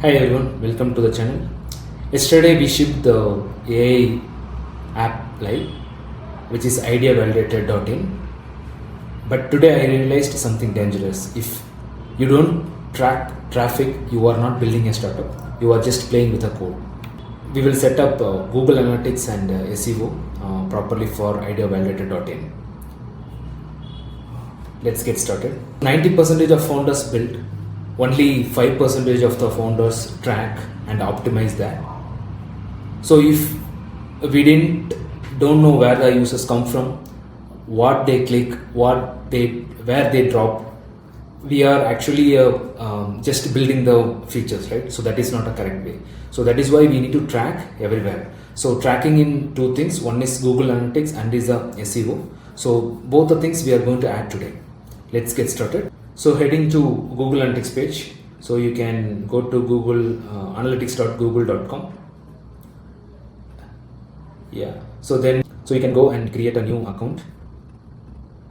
Hi everyone, welcome to the channel. Yesterday we shipped the AI app live, which is ideavalidated.in. But today I realized something dangerous. If you don't track traffic, you are not building a startup, you are just playing with a code. We will set up Google Analytics and SEO properly for ideavalidated.in. Let's get started. 90% of founders build, only 5% of the founders track and optimize that. So if we don't know where the users come from, what they click, where they drop, we are actually just building the features, right? So that is not a correct way. So that is why we need to track everywhere. So tracking in two things, one is Google Analytics and is a SEO. So both the things we are going to add today. Let's get started. So heading to Google Analytics page, so you can go to Google analytics.google.com. Yeah, so you can go and create a new account.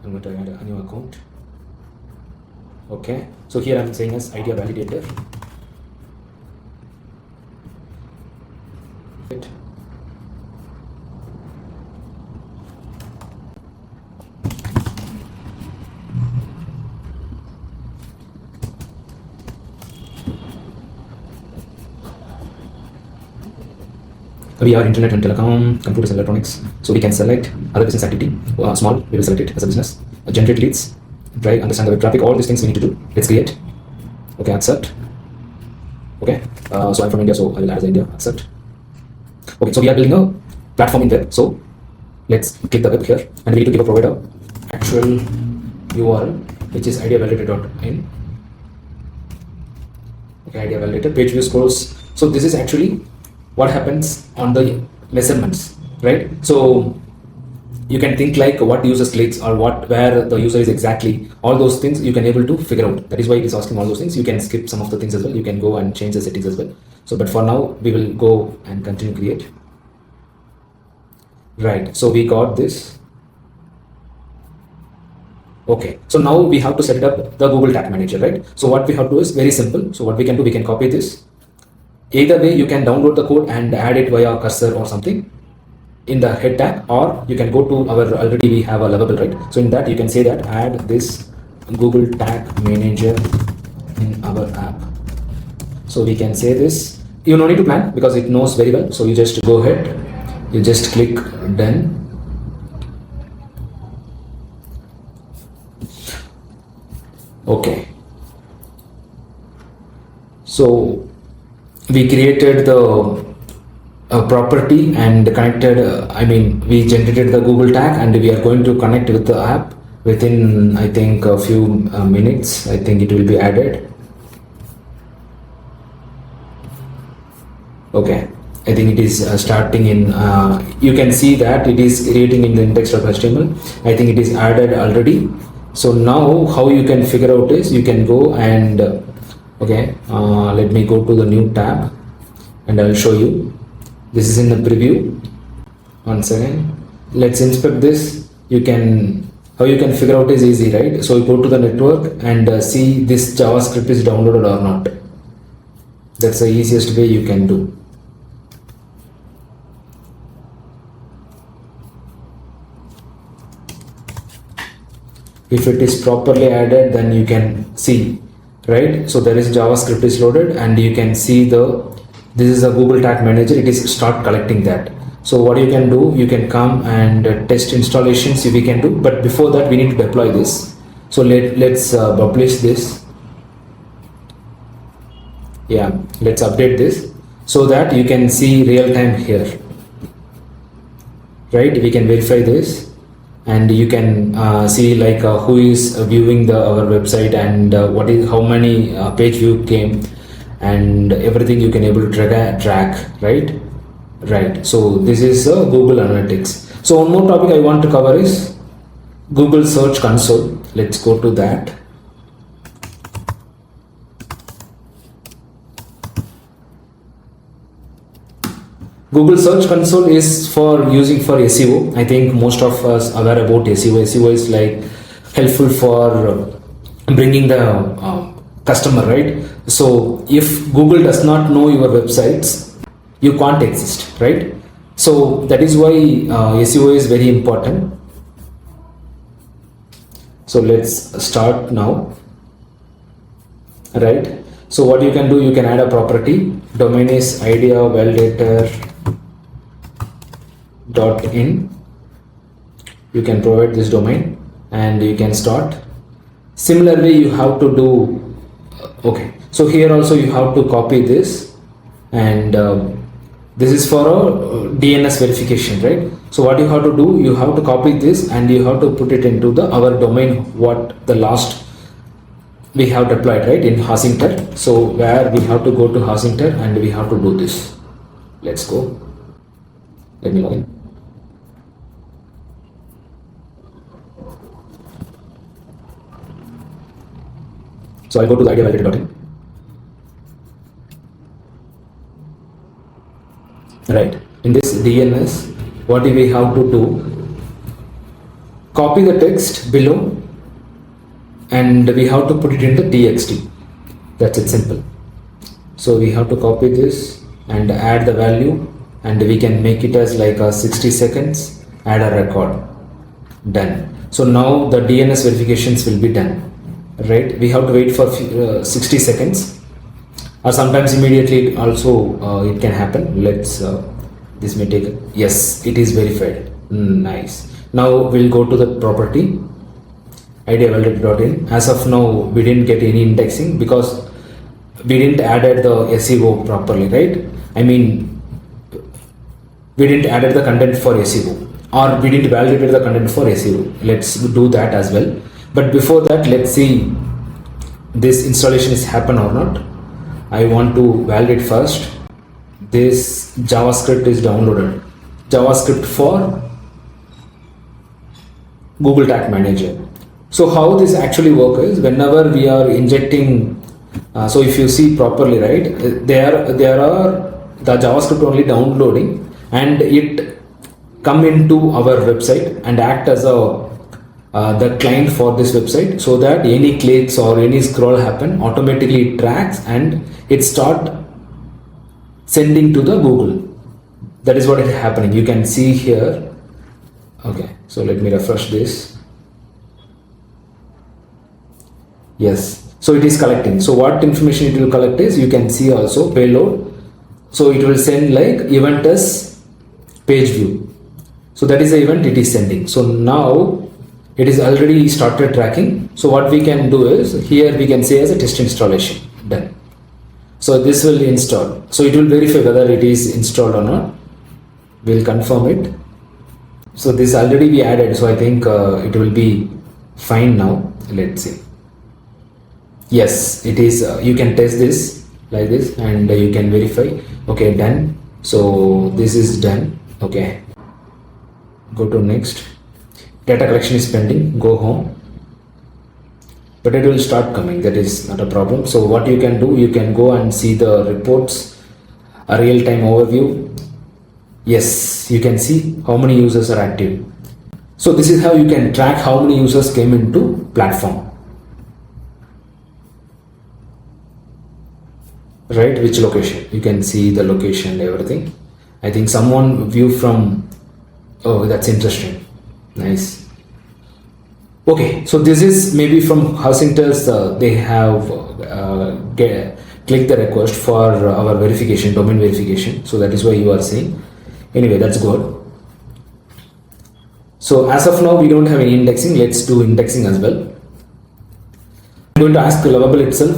I'm going to add a new account. Okay, so here I'm saying as idea validator. We are internet and telecom, computers and electronics. So we can select other business activity. Small, we will select it as a business. Generate leads, drive, understand the web traffic. All these things we need to do. Let's create. Okay, accept. Okay, so I'm from India, so I will add as India. Accept. Okay, so we are building a platform in web. So let's click the web here, and we need to give a provider actual URL, which is ideavalidator.in. Okay, idea validator. Page view scrolls. So this is actually what happens on the measurements, right? So you can think like what users clicks or where the user is exactly, all those things you can able to figure out. That is why it is asking all those things. You can skip some of the things as well. You can go and change the settings as well. So but for now we will go and continue create. Right, so we got this. Okay, so now we have to set up the Google Tag Manager, right? So what we have to do is very simple. So what we can do, we can copy this. Either way, you can download the code and add it via cursor or something in the head tag, or you can go to our, already we have a lovable, right? So in that you can say that add this Google Tag Manager in our app. So we can say this. You don't need to plan because it knows very well. So you just go ahead, you just click done. Okay. So we created the property and connected, we generated the Google tag, and we are going to connect with the app within, I think, a few minutes. I think it will be added. Okay, I think it is starting in, you can see that it is creating in the index.html. I think it is added already. So now how you can figure out is you can go and let me go to the new tab and I'll show you. This is in the preview. Once again, let's inspect this. How you can figure out is easy, right? So you go to the network and see this JavaScript is downloaded or not. That's the easiest way you can do. If it is properly added, then you can see, right? So there is JavaScript is loaded, and you can see this is a Google Tag Manager. It is start collecting that. So what you can do, you can come and test installations we can do, but before that we need to deploy this. So let's publish this. Yeah, let's update this so that you can see real time here, right? We can verify this. And you can see like who is viewing our website, and how many page view came, and everything you can able to track, right? Right. So this is Google Analytics. So one more topic I want to cover is Google Search Console. Let's go to that. Google Search Console is for using for SEO. I think most of us are aware about SEO. SEO is like helpful for bringing the customer, right? So if Google does not know your websites, you can't exist, right? So that is why SEO is very important. So let's start now, right? So what you can do, you can add a property. Domain is ideavalidator.in. You can provide this domain and you can start. Similarly, you have to do, okay, so here also you have to copy this, and this is for a DNS verification, right? So what you have to do, you have to copy this and you have to put it into the our domain, what the last we have deployed, right, in Hosinter. So where we have to go to Hosinter and we have to do this. Let's go. Let me log in. So I'll go to the ideavalidator.in. Right. In this DNS, what do we have to do? Copy the text below and we have to put it in the txt. That's it, simple. So we have to copy this and add the value, and we can make it as like a 60 seconds, add a record. Done. So now the DNS verifications will be done, right? We have to wait for 60 seconds, or sometimes immediately also it can happen. Let's this may take, yes, it is verified. Nice. Now we'll go to the property ideavalidator.in. As of now we didn't get any indexing because we didn't added the SEO properly, right? I mean, we didn't added the content for SEO, or we didn't validate the content for SEO. Let's do that as well. But before that, let's see this installation is happen or not. I want to validate first. This JavaScript is downloaded. JavaScript for Google Tag Manager. So how this actually works is, whenever we are injecting, so if you see properly, right, there are the JavaScript only downloading, and it come into our website and act as a the client for this website, so that any clicks or any scroll happen, automatically it tracks and it start sending to the Google. That is what is happening. You can see here. Okay, so let me refresh this. Yes, so it is collecting. So what information it will collect is, you can see also payload. So it will send like event as page view. So that is the event it is sending. So now it is already started tracking. So what we can do is, here we can say as a test installation. Done. So this will install. So it will verify whether it is installed or not. We'll confirm it. So this already we added. So I think it will be fine now. Let's see. Yes, it is. You can test this like this and you can verify. Okay, done. So this is done. Okay. Go to next. Data collection is pending. Go home. But it will start coming. That is not a problem. So what you can do, you can go and see the reports, a real-time overview. Yes, you can see how many users are active. So this is how you can track how many users came into platform. Right, which location? You can see the location, everything. I think someone view from, oh, that's interesting. Nice. Okay, so this is maybe from Hosinter's, they have clicked the request for our verification, domain verification. So that is why you are seeing. Anyway, that's good. So as of now, we don't have any indexing. Let's do indexing as well. I'm going to ask Lovable itself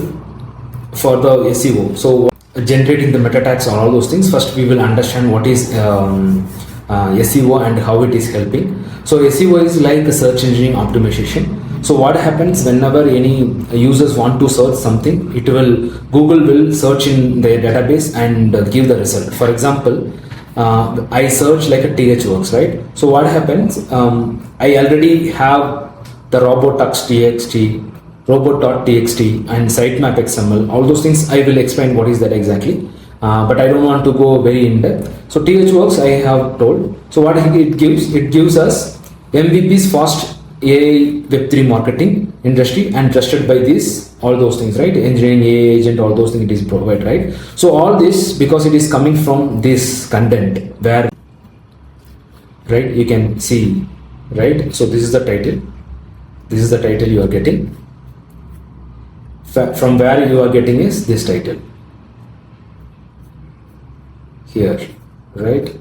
for the SEO. So generating the meta tags and all those things. First, we will understand what is SEO and how it is helping. So SEO is like a search engine optimization. So what happens whenever any users want to search something, Google will search in their database and give the result. For example, I search like a THWorks, right? So what happens? I already have the robot.txt and sitemap XML, all those things. I will explain what is that exactly, but I don't want to go very in depth. So THWorks I have told. So what it gives us MVP's fast AI Web3 marketing, industry and trusted by this, all those things, right? Engineering, AI agent, all those things it is provided, right? So all this, because it is coming from this content where, right, you can see, right? So this is the title. This is the title you are getting. From where you are getting is this title here, right?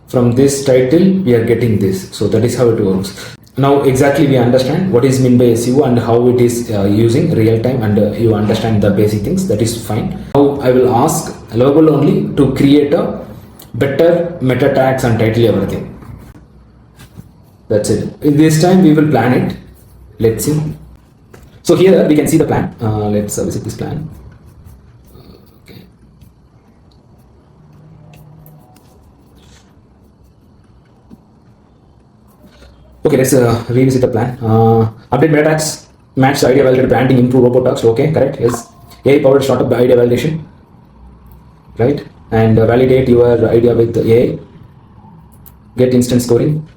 From this title we are getting this. So that is how it works. Now exactly we understand what is meant by SEO and how it is using real time, and you understand the basic things. That is fine. Now I will ask Lovable only to create a better meta tags and title everything. That's it. In this time we will plan it. Let's see. So here we can see the plan. Let's visit this plan. Okay. Okay, let's revisit the plan. Update meta tags, match the idea validated branding, improve robot tags. Okay, correct. Yes. AI powered startup idea validation. Right. And validate your idea with AI. Get instant scoring.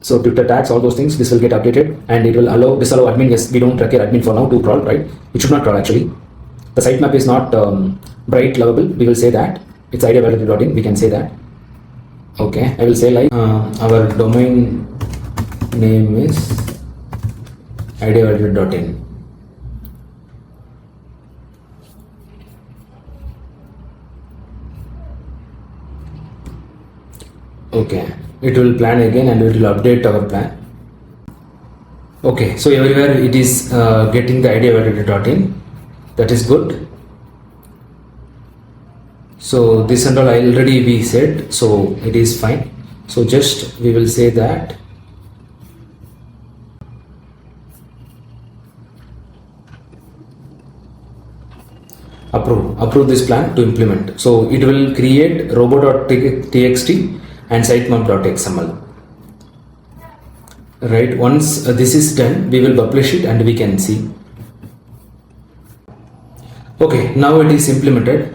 So Twitter tags, all those things, this will get updated and it will disallow admin. Yes, we don't require admin for now to crawl, right? It should not crawl actually. The sitemap is not bright lovable. We will say that. It's ideavalidated.in. We can say that. Okay, I will say like our domain name is ideavalidated.in. Okay. It will plan again and it will update our plan. Okay, so everywhere it is getting the ideavalidated.in. That is good. So this and all already we said, so it is fine. So just we will say that approve this plan to implement. So it will create robo.txt and sitemap.xml. Right, once this is done, we will publish it and we can see. Okay, now it is implemented.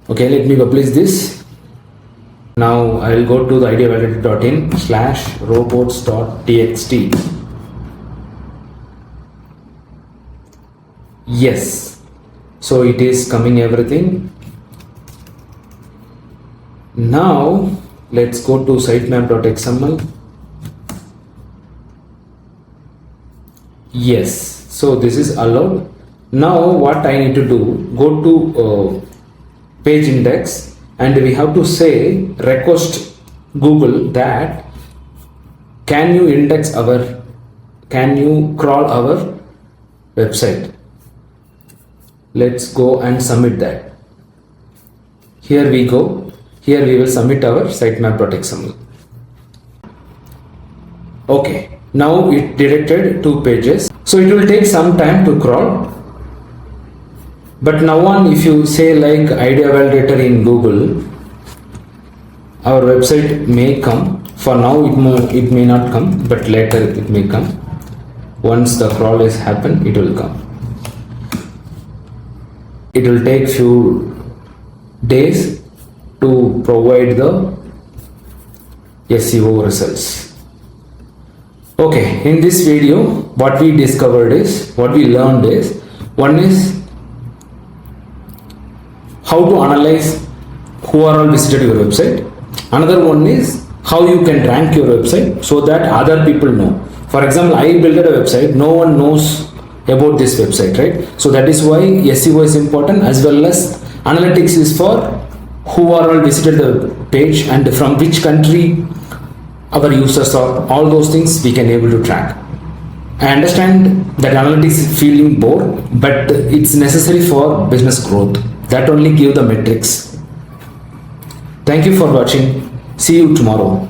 Okay, let me publish this. Now I will go to the ideavalidated.in /robots.txt. Yes, so it is coming everything. Now let's go to sitemap.xml. Yes, so this is allowed. Now what I need to do, go to page index and we have to say request Google that can you crawl our website. Let's go and submit that. Here we go. Here we will submit our sitemap.xml. Okay, now it directed 2 pages. So it will take some time to crawl. But now on, if you say like idea validator in Google, our website may come. For now it may not come, but later it may come. Once the crawl is happen, it will come. It will take few days to provide the SEO results. Okay, in this video, what we learned is, one is how to analyze who are all visited your website. Another one is how you can rank your website so that other people know. For example, I built a website, no one knows about this website, right? So that is why SEO is important, as well as analytics is for who are all visited the page and from which country our users are. All those things we can able to track. I understand that analytics is feeling bored, but it's necessary for business growth. That only give the metrics. Thank you for watching. See you tomorrow.